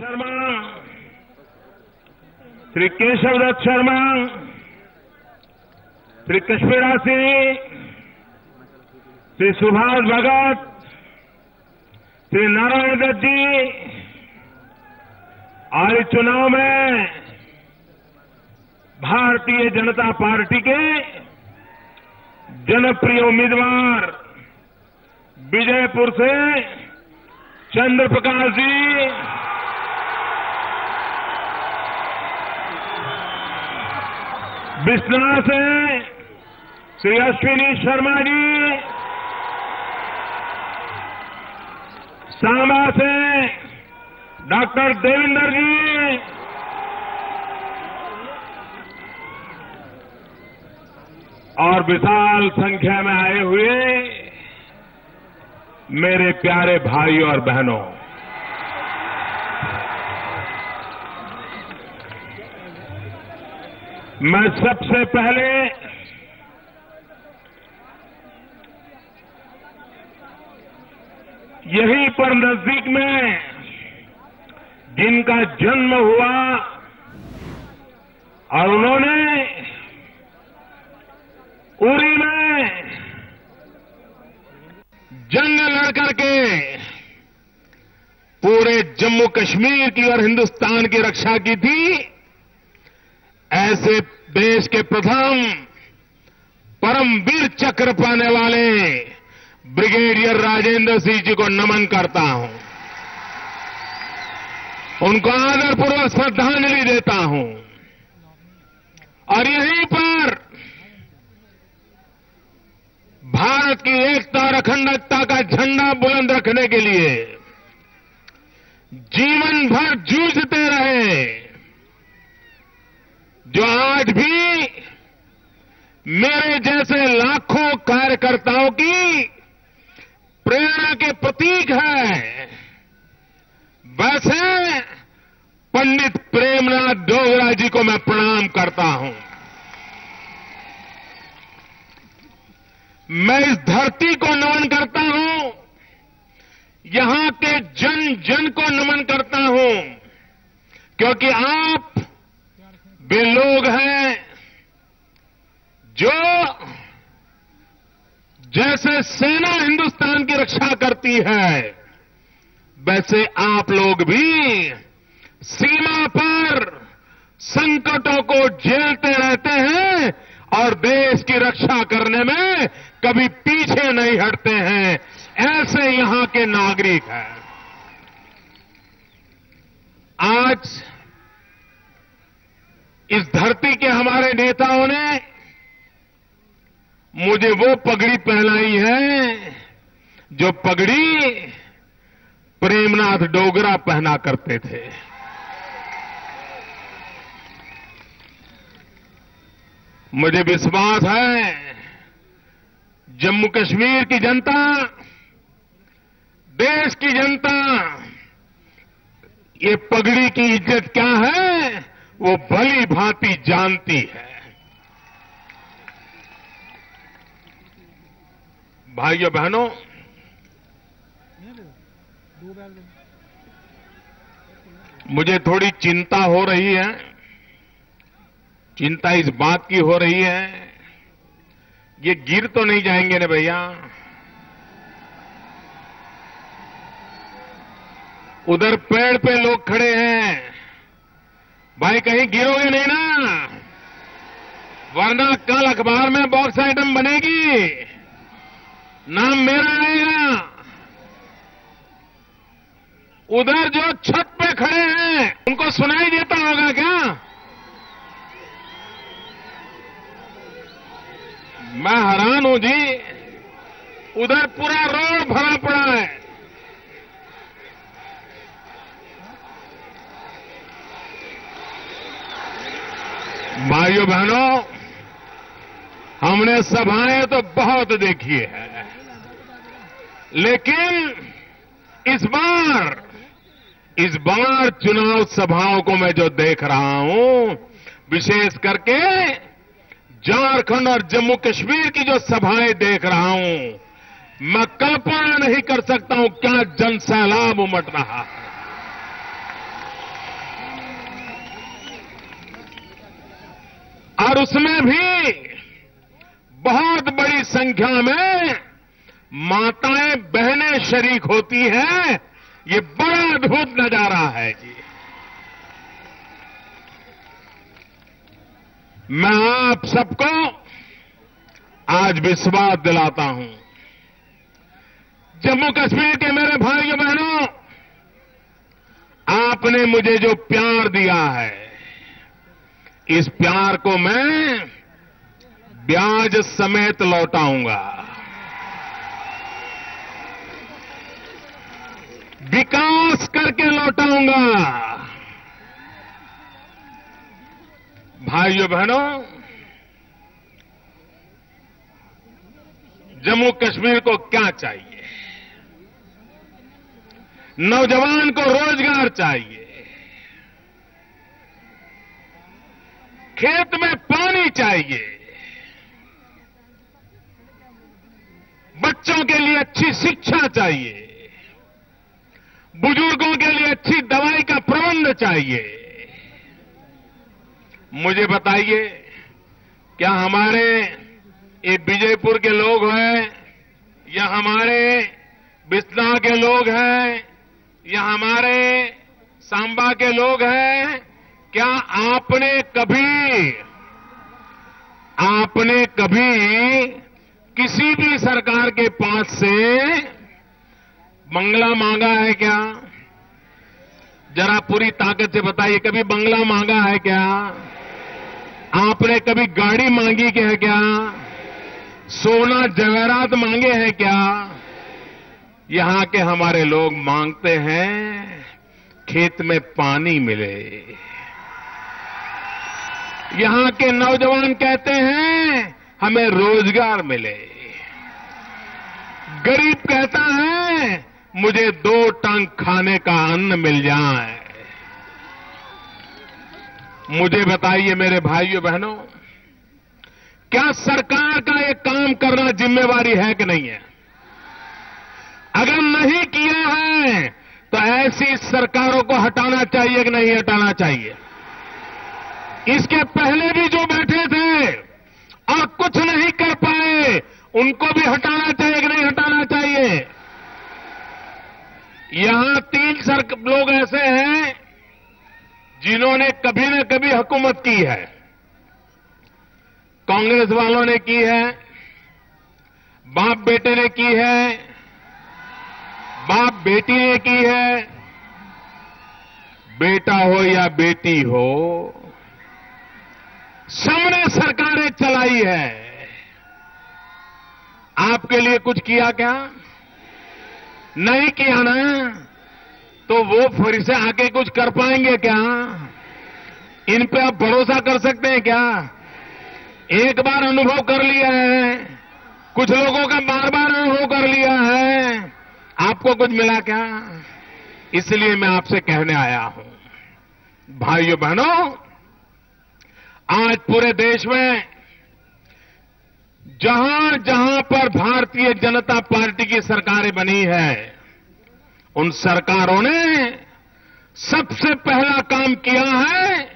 शर्मा, श्री केशव दत्त शर्मा, श्री कश्मीरा सिंह, श्री सुभाष भगत, श्री नारायण दत्त जी और इस चुनाव में भारतीय जनता पार्टी के जनप्रिय उम्मीदवार विजयपुर से चंद्र प्रकाश जी, बिश्नाह से श्री अश्विनी शर्मा जी, सांबा से डॉक्टर देवेंद्र जी, और विशाल संख्या में आए हुए मेरे प्यारे भाइयों और बहनों, मैं सबसे पहले यहीं पर नजदीक में जिनका जन्म हुआ और उन्होंने उरी में जंग लड़ करके पूरे जम्मू कश्मीर की और हिंदुस्तान की रक्षा की थी, ऐसे देश के प्रथम परमवीर चक्र पाने वाले ब्रिगेडियर राजेंद्र सिंह जी को नमन करता हूं, उनको आदरपूर्वक श्रद्धांजलि देता हूं। और यहीं पर भारत की एकता और अखंडता का झंडा बुलंद रखने के लिए जीवन भर जूझते रहे, जो आज भी मेरे जैसे लाखों कार्यकर्ताओं की प्रेरणा के प्रतीक है, वैसे पंडित प्रेमनाथ डोगरा जी को मैं प्रणाम करता हूं। मैं इस धरती को नमन करता हूं, यहां के जन जन को नमन करता हूं, क्योंकि आप वे लोग हैं जो जैसे सेना हिंदुस्तान की रक्षा करती है, वैसे आप लोग भी सीमा पर संकटों को झेलते रहते हैं और देश की रक्षा करने में कभी पीछे नहीं हटते हैं। ऐसे यहां के नागरिक हैं। आज इस धरती के हमारे नेताओं ने मुझे वो पगड़ी पहनाई है जो पगड़ी प्रेमनाथ डोगरा पहना करते थे। मुझे विश्वास है जम्मू कश्मीर की जनता, देश की जनता ये पगड़ी की इज्जत क्या है वो भली भांति जानती है। भाइयों बहनों, मुझे थोड़ी चिंता हो रही है। चिंता इस बात की हो रही है, ये गिर तो नहीं जाएंगे ना भैया? उधर पेड़ पे लोग खड़े हैं, भाई कहीं गिरोगे नहीं ना? वरना कल अखबार में बॉक्स आइटम बनेगी, नाम मेरा आएगा। उधर जो छत पे खड़े हैं उनको सुनाई देता होगा क्या? मैं हैरान हूं जी, उधर पूरा रोड भरा पड़ा है। भाइयों बहनों, हमने सभाएं तो बहुत देखी है, लेकिन इस बार चुनाव सभाओं को मैं जो देख रहा हूं, विशेष करके झारखंड और जम्मू कश्मीर की जो सभाएं देख रहा हूं, मैं कल्पना नहीं कर सकता हूं क्या जनसैलाब उमट रहा है। और उसमें भी बहुत बड़ी संख्या में माताएं बहनें शरीक होती हैं। ये बड़ा अद्भुत नजारा है जी। मैं आप सबको आज विश्वास दिलाता हूं, जम्मू कश्मीर के मेरे भाइयों बहनों, आपने मुझे जो प्यार दिया है, इस प्यार को मैं ब्याज समेत लौटाऊंगा, विकास करके लौटाऊंगा। भाइयों बहनों, जम्मू कश्मीर को क्या चाहिए? नौजवान को रोजगार चाहिए, खेत में पानी चाहिए, बच्चों के लिए अच्छी शिक्षा चाहिए, बुजुर्गों के लिए अच्छी दवाई का प्रबंध चाहिए। मुझे बताइए, क्या हमारे ये विजयपुर के लोग हैं, या हमारे बिस्ना के लोग हैं, या हमारे सांबा के लोग हैं, क्या आपने कभी किसी भी सरकार के पास से बंगला मांगा है क्या? जरा पूरी ताकत से बताइए, कभी बंगला मांगा है क्या? आपने कभी गाड़ी मांगी है क्या? सोना जवेरात मांगे हैं क्या? यहां के हमारे लोग मांगते हैं खेत में पानी मिले। यहां के नौजवान कहते हैं हमें रोजगार मिले। गरीब कहता है मुझे 2 टांग खाने का अन्न मिल जाए। मुझे बताइए मेरे भाइयों बहनों, क्या सरकार का ये काम करना जिम्मेवारी है कि नहीं है? अगर नहीं किया है तो ऐसी सरकारों को हटाना चाहिए कि नहीं हटाना चाहिए? इसके पहले भी जो बैठे थे और कुछ नहीं कर पाए, उनको भी हटाना चाहिए कि नहीं हटाना चाहिए? यहां 3 लोग ऐसे हैं जिन्होंने कभी न कभी हुकूमत की है। कांग्रेस वालों ने की है, बाप बेटे ने की है, बाप बेटी ने की है, बेटा हो या बेटी हो, सबने सरकारें चलाई है। आपके लिए कुछ किया क्या? नहीं किया ना, तो वो फिर से आके कुछ कर पाएंगे क्या? इन पे आप भरोसा कर सकते हैं क्या? एक बार अनुभव कर लिया है, कुछ लोगों का बार बार अनुभव कर लिया है, आपको कुछ मिला क्या? इसलिए मैं आपसे कहने आया हूं, भाइयों बहनों, आज पूरे देश में जहां जहां पर भारतीय जनता पार्टी की सरकारें बनी है, उन सरकारों ने सबसे पहला काम किया है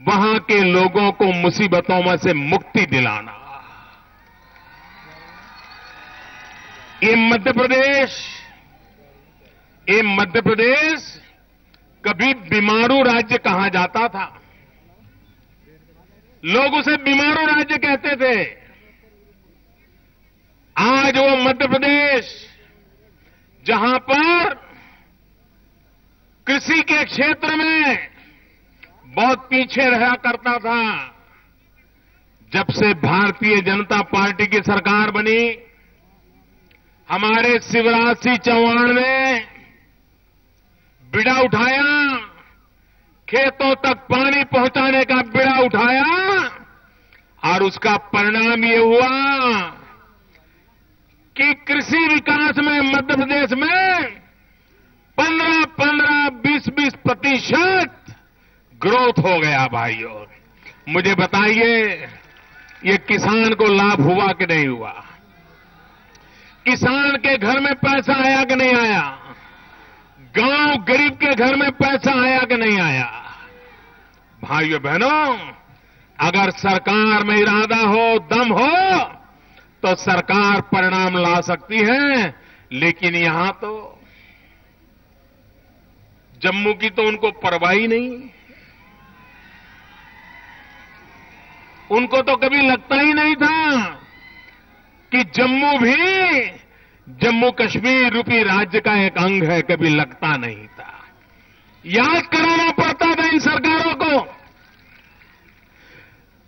वहां के लोगों को मुसीबतों में से मुक्ति दिलाना। ये मध्य प्रदेश कभी बीमारू राज्य कहा जाता था। लोग उसे बीमारू राज्य कहते थे। आज वो मध्य प्रदेश जहां पर कृषि के क्षेत्र में बहुत पीछे रहा करता था, जब से भारतीय जनता पार्टी की सरकार बनी, हमारे शिवराज सिंह चौहान ने बीड़ा उठाया, खेतों तक पानी पहुंचाने का बीड़ा उठाया, और उसका परिणाम ये हुआ कि कृषि विकास में मध्य प्रदेश में 15-15, 20-20 प्रतिशत ग्रोथ हो गया। भाइयों, मुझे बताइए, ये किसान को लाभ हुआ कि नहीं हुआ? किसान के घर में पैसा आया कि नहीं आया? गांव गरीब के घर में पैसा आया कि नहीं आया? भाइयों बहनों, अगर सरकार में इरादा हो, दम हो, तो सरकार परिणाम ला सकती है। लेकिन यहां तो जम्मू की तो उनको परवाह ही नहीं। उनको तो कभी लगता ही नहीं था कि जम्मू भी जम्मू कश्मीर रूपी राज्य का एक अंग है, कभी लगता नहीं था। याद कराना पड़ता था इन सरकारों को।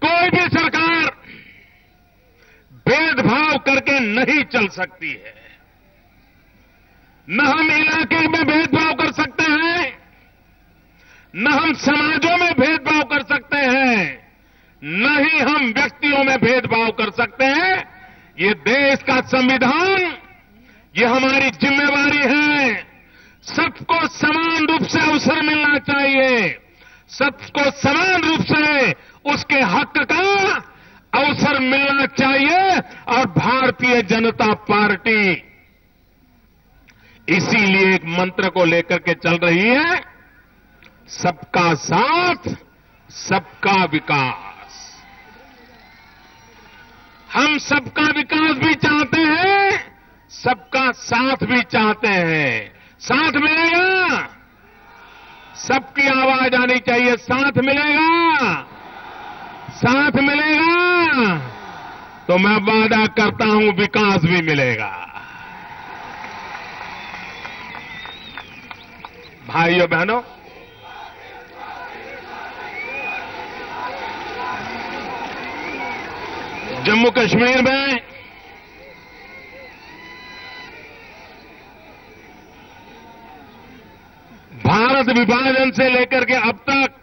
कोई भी सरकार भेदभाव करके नहीं चल सकती है। न हम इलाके में भेदभाव कर सकते हैं, न हम समाजों में भेदभाव कर सकते हैं, न ही हम व्यक्तियों में भेदभाव कर सकते हैं। ये देश का संविधान, ये हमारी जिम्मेवारी है। सबको समान रूप से अवसर मिलना चाहिए, सबको समान रूप से उसके हक का अवसर मिलना चाहिए। और भारतीय जनता पार्टी इसीलिए एक मंत्र को लेकर के चल रही है, सबका साथ, सबका विकास। हम सबका विकास भी चाहते हैं, सबका साथ भी चाहते हैं। साथ मिलेगा, सबकी आवाज आनी चाहिए। साथ मिलेगा, साथ मिलेगा, तो मैं वादा करता हूं विकास भी मिलेगा। भाइयों बहनों, जम्मू कश्मीर में भारत विभाजन से लेकर के अब तक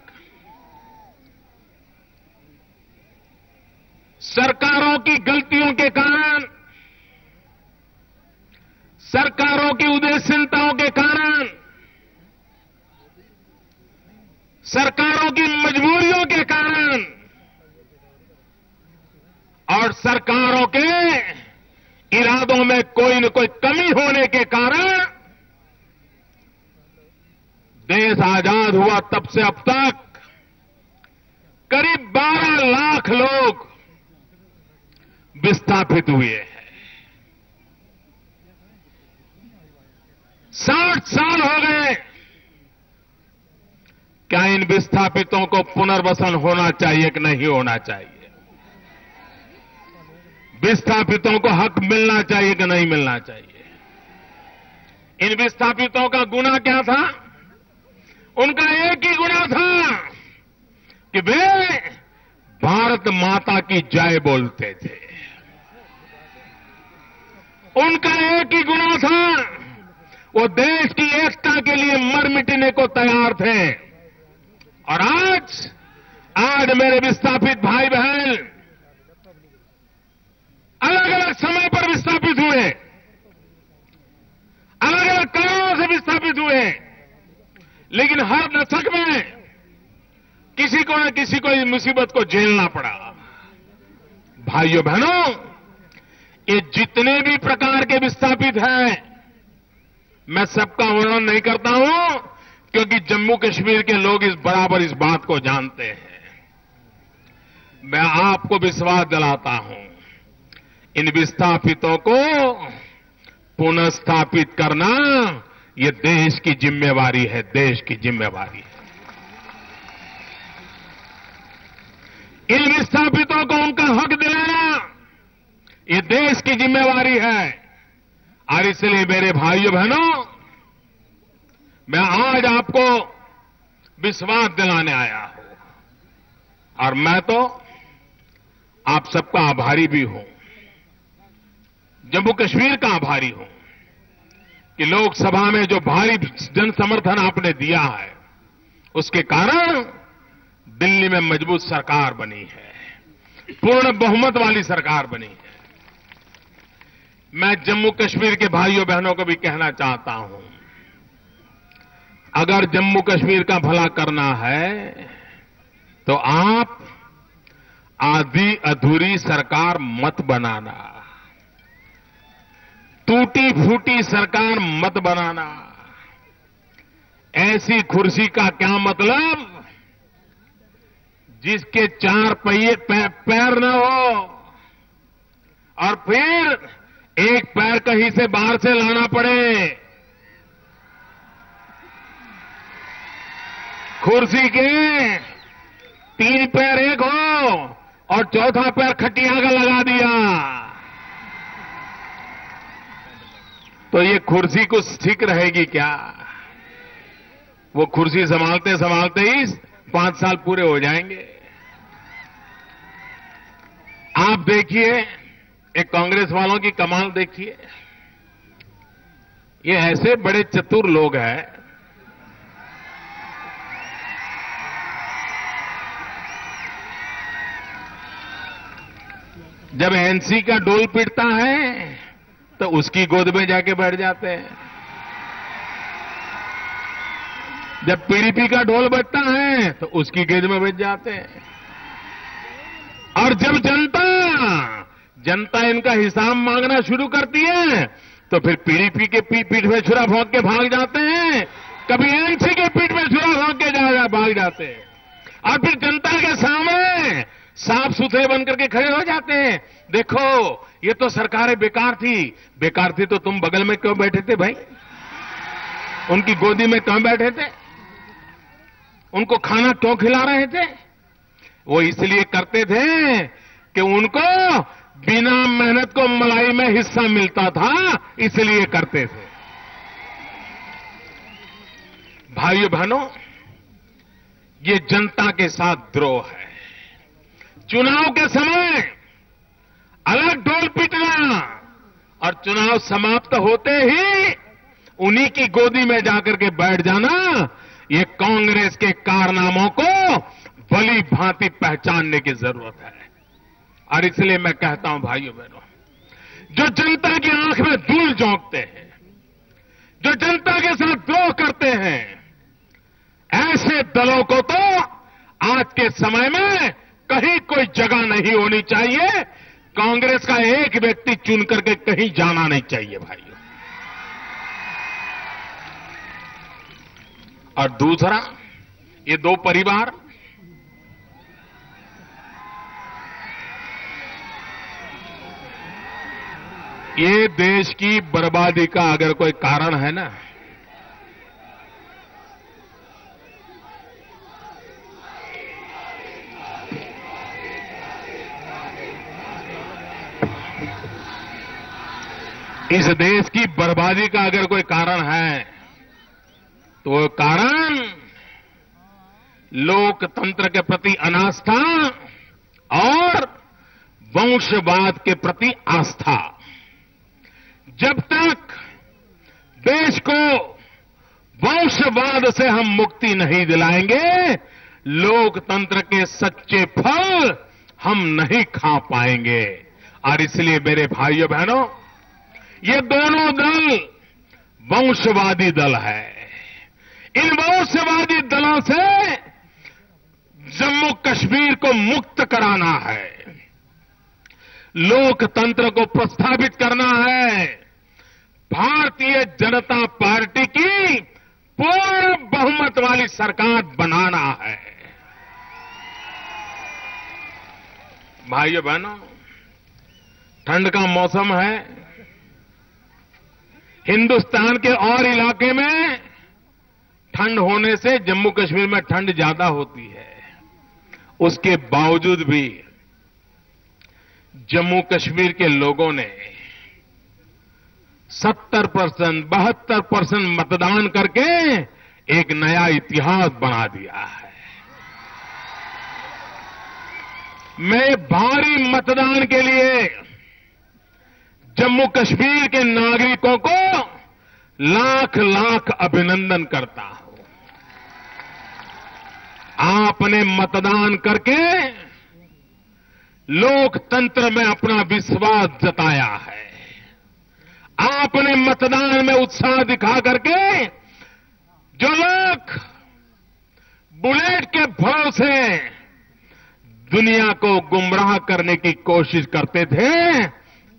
सरकारों की गलतियों के कारण, सरकारों की उदासीनताओं के कारण, सरकारों की मजबूरियों के कारण और सरकारों के इरादों में कोई न कोई कमी होने के कारण देश आजाद हुआ तब से अब तक करीब 12 लाख लोग विस्थापित हुए हैं। 60 साल हो गए। क्या इन विस्थापितों को पुनर्वसन होना चाहिए कि नहीं होना चाहिए? विस्थापितों को हक मिलना चाहिए कि नहीं मिलना चाहिए? इन विस्थापितों का गुनाह क्या था? उनका एक ही गुनाह था कि वे भारत माता की जय बोलते थे। उनका एक ही गुनाह था, वो देश की एकता के लिए मर मिटने को तैयार थे। और आज मेरे विस्थापित भाई बहन अलग अलग समय पर विस्थापित हुए, अलग अलग कारणों से विस्थापित हुए, लेकिन हर दशक में किसी को न किसी को इस मुसीबत को झेलना पड़ा। भाइयों बहनों, ये जितने भी प्रकार के विस्थापित हैं, मैं सबका वर्णन नहीं करता हूं, क्योंकि जम्मू कश्मीर के लोग बराबर इस बात को जानते हैं। मैं आपको विश्वास दिलाता हूं, इन विस्थापितों को पुनर्स्थापित करना ये देश की जिम्मेवारी है, देश की जिम्मेवारी है। इन विस्थापितों को उनका हक दिलाना ये देश की जिम्मेवारी है। और इसलिए मेरे भाइयों बहनों, मैं आज आपको विश्वास दिलाने आया हूं, और मैं तो आप सबका आभारी भी हूं, जम्मू कश्मीर का आभारी हूं कि लोकसभा में जो भारी जन समर्थन आपने दिया है, उसके कारण दिल्ली में मजबूत सरकार बनी है, पूर्ण बहुमत वाली सरकार बनी है। मैं जम्मू कश्मीर के भाइयों बहनों को भी कहना चाहता हूं, अगर जम्मू कश्मीर का भला करना है तो आप आधी अधूरी सरकार मत बनाना, टूटी फूटी सरकार मत बनाना। ऐसी कुर्सी का क्या मतलब जिसके चार पहिए पैर न हो और फिर एक पैर कहीं से बाहर से लाना पड़े, कुर्सी के तीन पैर एक हो और चौथा पैर खटिया का लगा दिया, तो ये कुर्सी कुछ ठीक रहेगी क्या? वो कुर्सी संभालते संभालते ही 5 साल पूरे हो जाएंगे। आप देखिए, एक कांग्रेस वालों की कमाल देखिए, ये ऐसे बड़े चतुर लोग हैं, जब एनसी का डोल पीटता है तो उसकी गोद में जाके बैठ जाते हैं, जब पीडीपी का ढोल बजता है तो उसकी गोद में बैठ जाते हैं, और जब जनता इनका हिसाब मांगना शुरू करती है तो फिर पीडीपी के पीठ में छुरा भोंक के भाग जाते हैं, कभी एनसी के पीठ में छुरा भोंक के भाग जाते हैं, और फिर जनता के सामने साफ सुथरे बनकर के खड़े हो जाते हैं। देखो, ये तो सरकारें बेकार थी तो तुम बगल में क्यों बैठे थे भाई? उनकी गोदी में क्यों बैठे थे? उनको खाना क्यों खिला रहे थे? वो इसलिए करते थे कि उनको बिना मेहनत को मलाई में हिस्सा मिलता था, इसलिए करते थे। भाइयों बहनों, ये जनता के साथ द्रोह है। चुनाव के समय अलग ढोल पीटना और चुनाव समाप्त होते ही उन्हीं की गोदी में जाकर के बैठ जाना, ये कांग्रेस के कारनामों को भली भांति पहचानने की जरूरत है। और इसलिए मैं कहता हूं भाइयों बहनों, जो जनता की आंख में धूल झोंकते हैं, जो जनता के साथ द्रोह करते हैं, ऐसे दलों को तो आज के समय में कहीं कोई जगह नहीं होनी चाहिए। कांग्रेस का एक व्यक्ति चुन करके कहीं जाना नहीं चाहिए भाइयों। और दूसरा, ये दो परिवार ये देश की बर्बादी का अगर कोई कारण है ना, इस देश की बर्बादी का अगर कोई कारण है तो वो कारण लोकतंत्र के प्रति अनास्था और वंशवाद के प्रति आस्था। जब तक देश को वंशवाद से हम मुक्ति नहीं दिलाएंगे, लोकतंत्र के सच्चे फल हम नहीं खा पाएंगे। और इसलिए मेरे भाइयों बहनों, ये दोनों दल वंशवादी दल है। इन वंशवादी दलों से जम्मू कश्मीर को मुक्त कराना है, लोकतंत्र को प्रस्थापित करना है, भारतीय जनता पार्टी की पूर्ण बहुमत वाली सरकार बनाना है। भाइयों बहनों, ठंड का मौसम है, हिंदुस्तान के और इलाके में ठंड होने से जम्मू कश्मीर में ठंड ज्यादा होती है। उसके बावजूद भी जम्मू कश्मीर के लोगों ने 70%, 72% मतदान करके एक नया इतिहास बना दिया है। मैं भारी मतदान के लिए जम्मू कश्मीर के नागरिकों को लाख लाख अभिनंदन करता हूं। आपने मतदान करके लोकतंत्र में अपना विश्वास जताया है। आपने मतदान में उत्साह दिखा करके जो लोग बुलेट के भरोसे दुनिया को गुमराह करने की कोशिश करते थे,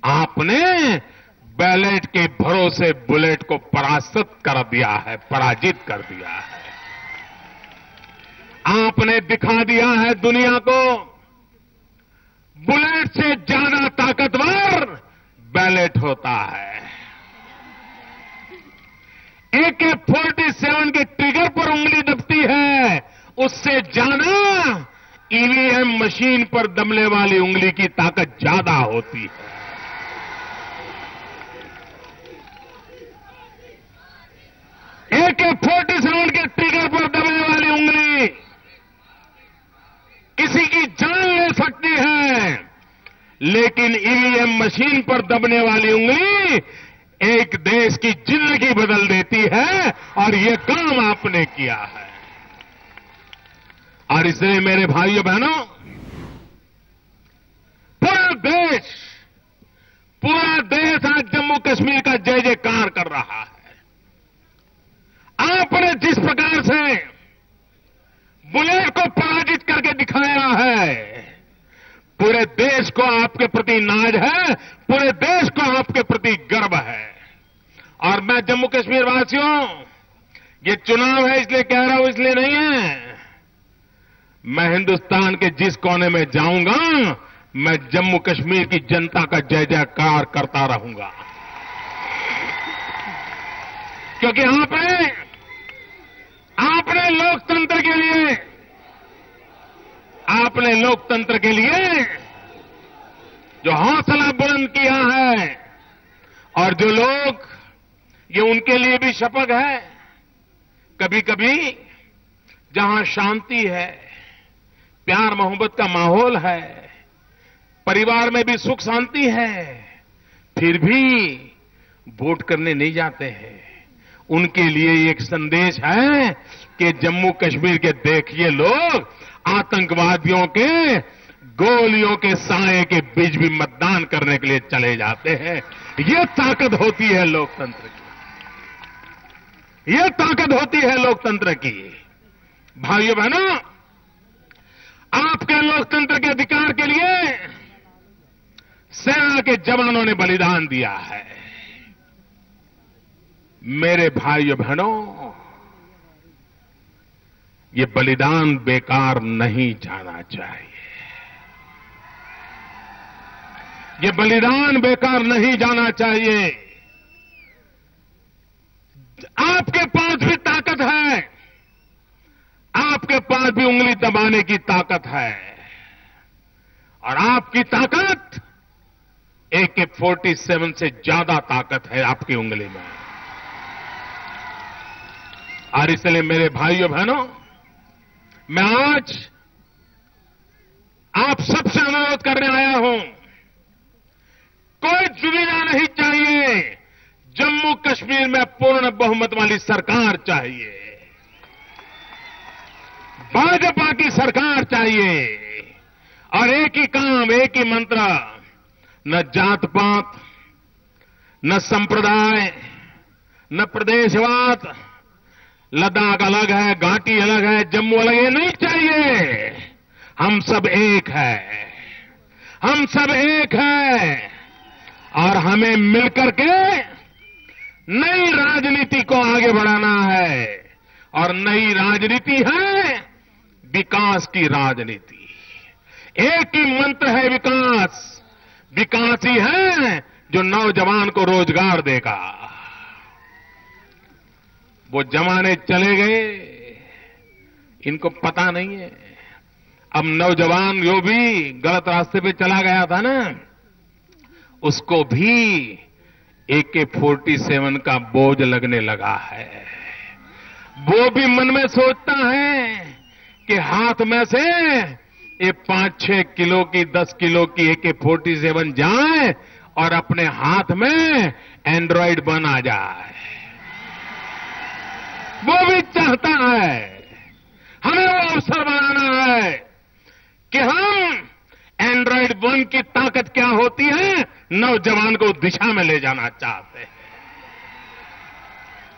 आपने बैलेट के भरोसे बुलेट को पराजित कर दिया है। आपने दिखा दिया है दुनिया को, बुलेट से ज्यादा ताकतवर बैलेट होता है। AK-47 के ट्रिगर पर उंगली दबती है, उससे ज्यादा ईवीएम मशीन पर दबने वाली उंगली की ताकत ज्यादा होती है। AK-47 के ट्रिगर पर दबने वाली उंगली किसी की जान ले सकती है, लेकिन ईवीएम मशीन पर दबने वाली उंगली एक देश की जिंदगी बदल देती है, और ये काम आपने किया है। और इसलिए मेरे भाइयों बहनों, पूरा देश आज जम्मू कश्मीर का जय जयकार कर रहा है। आपने जिस प्रकार से बुलेट को पराजित करके दिखाया है, पूरे देश को आपके प्रति नाज है, पूरे देश को आपके प्रति गर्व है। और मैं जम्मू कश्मीर वासियों, ये चुनाव है इसलिए कह रहा हूं, इसलिए नहीं है। मैं हिंदुस्तान के जिस कोने में जाऊंगा, मैं जम्मू कश्मीर की जनता का जय जयकार करता रहूंगा, क्योंकि आपने लोकतंत्र के लिए जो हौसला बुलंद किया है, और जो लोग, ये उनके लिए भी शपथ है, कभी कभी जहां शांति है, प्यार मोहब्बत का माहौल है, परिवार में भी सुख शांति है, फिर भी वोट करने नहीं जाते हैं। उनके लिए एक संदेश है कि जम्मू कश्मीर के देखिए लोग आतंकवादियों के गोलियों के साए के बीच भी मतदान करने के लिए चले जाते हैं। ये ताकत होती है लोकतंत्र की, ये ताकत होती है लोकतंत्र की। भाइयों बहनों, आपके लोकतंत्र के अधिकार के लिए सेना के जवानों ने बलिदान दिया है। मेरे भाइयों बहनों, ये बलिदान बेकार नहीं जाना चाहिए, ये बलिदान बेकार नहीं जाना चाहिए। आपके पास भी ताकत है, आपके पास भी उंगली दबाने की ताकत है, और आपकी ताकत AK-47 से ज्यादा ताकत है आपकी उंगली में। और इसलिए मेरे भाइयों बहनों, मैं आज आप सबसे अनुरोध करने आया हूं, कोई दुविधा नहीं चाहिए, जम्मू कश्मीर में पूर्ण बहुमत वाली सरकार चाहिए, भाजपा की सरकार चाहिए। और एक ही काम, एक ही मंत्र, न जात पात, न संप्रदाय, न प्रदेशवाद, लद्दाख अलग है, घाटी अलग है, जम्मू अलग है, नहीं चाहिए। हम सब एक है, हम सब एक है, और हमें मिलकर के नई राजनीति को आगे बढ़ाना है। और नई राजनीति है विकास की राजनीति। एक ही मंत्र है विकास, विकास ही है जो नौजवान को रोजगार देगा। वो जमाने चले गए, इनको पता नहीं है। अब नौजवान जो भी गलत रास्ते पे चला गया था ना, उसको भी AK-47 का बोझ लगने लगा है। वो भी मन में सोचता है कि हाथ में से ये 5-6 किलो की, 10 किलो की AK-47 जाए और अपने हाथ में एंड्रॉइड बन आ जाए। वो भी चाहता है, हमें वो अवसर बनाना है कि हम एंड्रॉइड 1 की ताकत क्या होती है, नौजवान को दिशा में ले जाना चाहते हैं।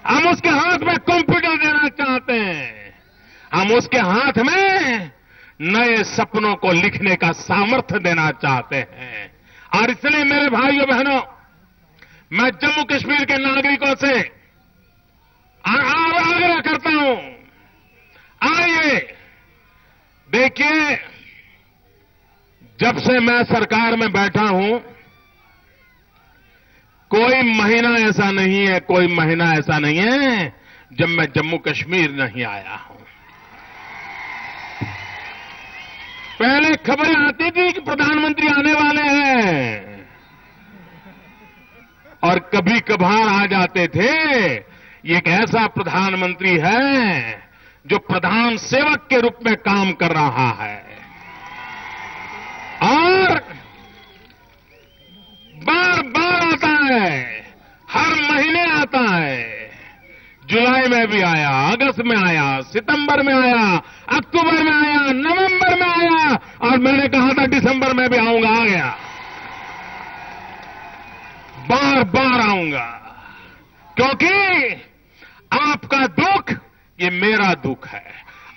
हम उसके हाथ में कंप्यूटर देना चाहते हैं, हम उसके हाथ में नए सपनों को लिखने का सामर्थ्य देना चाहते हैं। और इसलिए मेरे भाइयों बहनों, मैं जम्मू कश्मीर के नागरिकों से आग्रह करता हूं, आइए देखिए, जब से मैं सरकार में बैठा हूं, कोई महीना ऐसा नहीं है जब मैं जम्मू कश्मीर नहीं आया हूं। पहले खबरें आती थी कि प्रधानमंत्री आने वाले हैं और कभी कभार आ जाते थे, ये एक ऐसा प्रधानमंत्री है जो प्रधान सेवक के रूप में काम कर रहा है और बार बार आता है, हर महीने आता है। जुलाई में भी आया, अगस्त में आया, सितंबर में आया, अक्टूबर में आया, नवंबर में आया और मैंने कहा था दिसंबर में भी आऊंगा, आ गया। बार बार आऊंगा क्योंकि आपका दुख ये मेरा दुख है,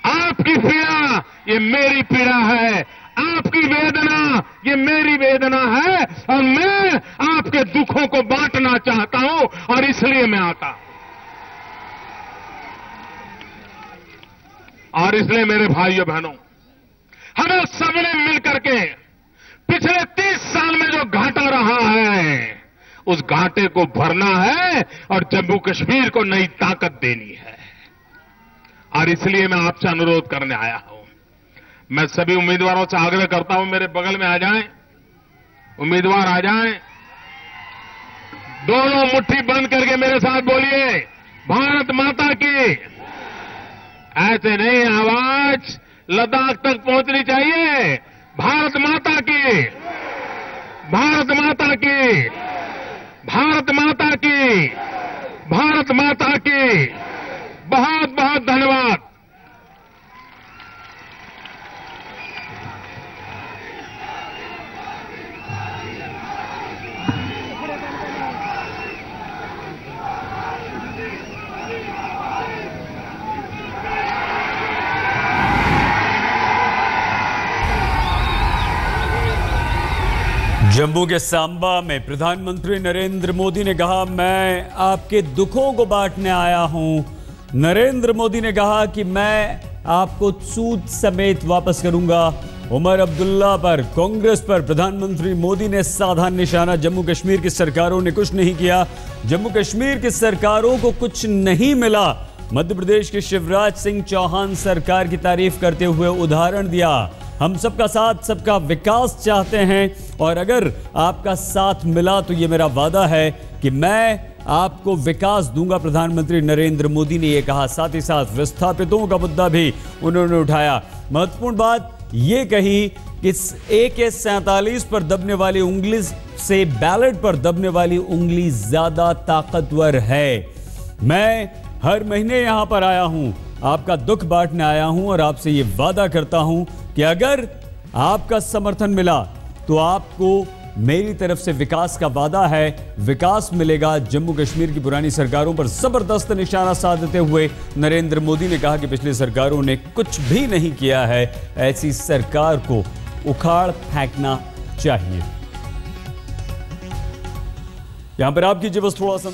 आपकी पीड़ा ये मेरी पीड़ा है, आपकी वेदना ये मेरी वेदना है और मैं आपके दुखों को बांटना चाहता हूं और इसलिए मैं आता हूं। और इसलिए मेरे भाइयों बहनों, हमें सबने मिलकर के पिछले 30 साल में जो घाटा रहा है उस घाटे को भरना है और जम्मू कश्मीर को नई ताकत देनी है। और इसलिए मैं आपसे अनुरोध करने आया हूं। मैं सभी उम्मीदवारों से आग्रह करता हूं, मेरे बगल में आ जाएं, उम्मीदवार आ जाएं, दोनों मुट्ठी बंद करके मेरे साथ बोलिए, भारत माता की। ऐसे नहीं, आवाज लद्दाख तक पहुंचनी चाहिए। भारत माता की, भारत माता की, भारत माता की, भारत माता की। बहुत बहुत धन्यवाद। जम्मू के सांबा में प्रधानमंत्री नरेंद्र मोदी ने कहा, मैं आपके दुखों को बांटने आया हूं। नरेंद्र मोदी ने कहा कि मैं आपको सूद समेत वापस करूंगा। उमर अब्दुल्ला पर, कांग्रेस पर प्रधानमंत्री मोदी ने साधा निशाना। जम्मू कश्मीर की सरकारों ने कुछ नहीं किया, जम्मू कश्मीर की सरकारों को कुछ नहीं मिला। मध्य प्रदेश के शिवराज सिंह चौहान सरकार की तारीफ करते हुए उदाहरण दिया, हम सबका साथ, सबका विकास चाहते हैं और अगर आपका साथ मिला तो ये मेरा वादा है कि मैं आपको विकास दूंगा। प्रधानमंत्री नरेंद्र मोदी ने यह कहा। साथ ही साथ विस्थापितों का मुद्दा भी उन्होंने उठाया। महत्वपूर्ण बात ये कही कि AK-47 पर दबने वाली उंगली से बैलेट पर दबने वाली उंगली ज्यादा ताकतवर है। मैं हर महीने यहां पर आया हूं, आपका दुख बांटने आया हूं और आपसे ये वादा करता हूं कि अगर आपका समर्थन मिला तो आपको मेरी तरफ से विकास का वादा है, विकास मिलेगा। जम्मू कश्मीर की पुरानी सरकारों पर जबरदस्त निशाना साधते हुए नरेंद्र मोदी ने कहा कि पिछली सरकारों ने कुछ भी नहीं किया है, ऐसी सरकार को उखाड़ फेंकना चाहिए। यहां पर आप कीजिए बस थोड़ा सा